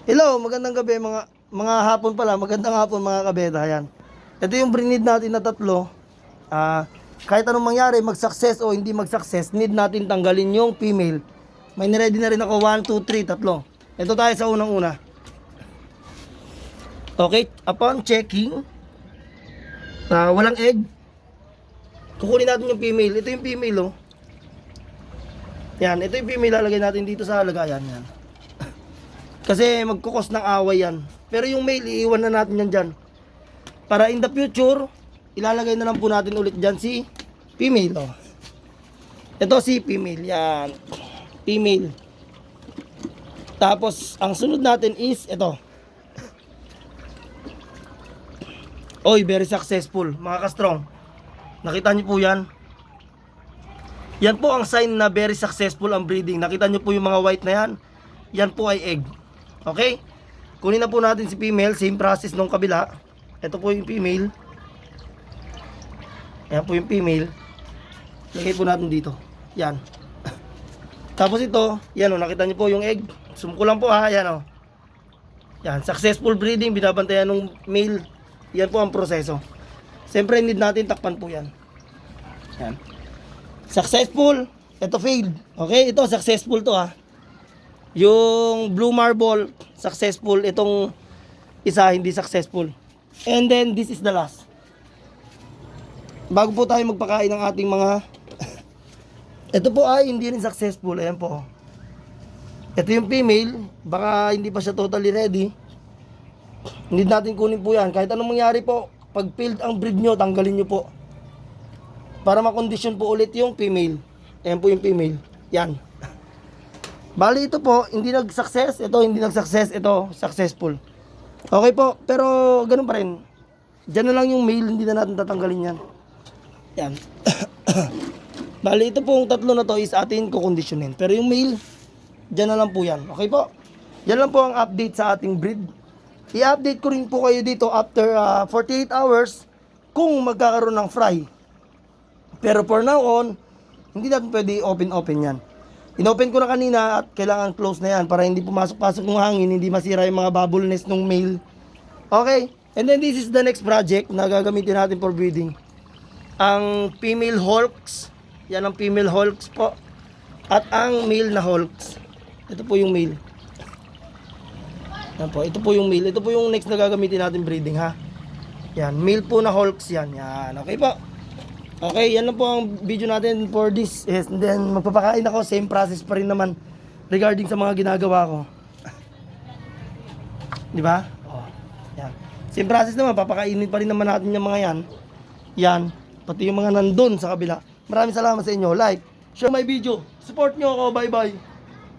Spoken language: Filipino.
Hello, magandang gabi mga hapon pala. Magandang hapon mga kabeta. Ayan. Ito yung breed natin na tatlo. Kahit anong mangyari, mag-success o hindi mag-success, need natin tanggalin yung female. May niready na rin ako 1, 2, 3, tatlo. Ito tayo sa unang-una. Okay, upon checking, walang egg. Kukunin natin yung female. Ito yung female, oh. Yan, ito yung female, lalagay natin dito sa lagayan. Yan. Kasi magkukos ng away yan. Pero yung male, iiwan na natin yan dyan. Para in the future, ilalagay na lang po natin ulit dyan si female. Oh. Ito si female. Yan. Female. Tapos, ang sunod natin is ito. Oy, very successful. Mga ka-strong. Nakita nyo po yan. Yan po ang sign na very successful ang breeding. Nakita nyo po yung mga white na yan. Yan po ay egg. Okay? Kunin na po natin si female. Same process nung kabila. Ito po yung female. Ayan po yung female. Lagay po natin dito. Yan. Tapos ito. Yan o. Nakita nyo po yung egg. Sumuko lang po ha. Yan o. Yan. Successful breeding. Binabantayan ng male. Yan po ang proseso. Siyempre need natin takpan po yan. Yan. Successful. Ito failed. Okay? Ito successful to ha. Yung blue marble, successful. Itong isa, hindi successful. And then, this is the last. Bago po tayo magpakain ng ating mga... Ito po ay hindi rin successful. Ayan po. Ito yung female. Baka hindi pa siya totally ready. Hindi natin kunin po yan. Kahit anong mangyari po, pag failed ang breed nyo, tanggalin nyo po. Para makondisyon po ulit yung female. Ayan po yung female. Yan. Bali ito po, hindi nag-success. Ito hindi nag-success. Ito, successful. Okay po, pero ganun pa rin. Diyan na lang yung male, hindi na natin tatanggalin yan. Yan. Bali ito pong tatlo na to is atin kukondisyonin. Pero yung male, diyan na lang po yan. Okay po? Yan lang po ang update sa ating breed. I-update ko rin po kayo dito after 48 hours kung magkakaroon ng fry. Pero for now on, hindi natin pwede open yan. Inopen ko na kanina at kailangan close na yan para hindi pumasok-pasok ng hangin, hindi masira yung mga bubble nest ng male. Okay, and then this is the next project na gagamitin natin for breeding. Ang female hulks, yan ang female hulks po. At ang male na hulks. Ito po yung male. Yan po, ito po yung male. Ito po yung next na gagamitin natin breeding ha. Yan, male po na hulks yan. Yan, okay po. Okay, yan lang po ang video natin for this. Yes, and then magpapakain ako, same process pa rin naman regarding sa mga ginagawa ko. Di ba? Oh, yan. Same process naman, papakainin pa rin naman natin yung mga yan. Yan, pati yung mga nandun sa kabila. Maraming salamat sa inyo. Like, share my video. Support nyo ako. Bye-bye.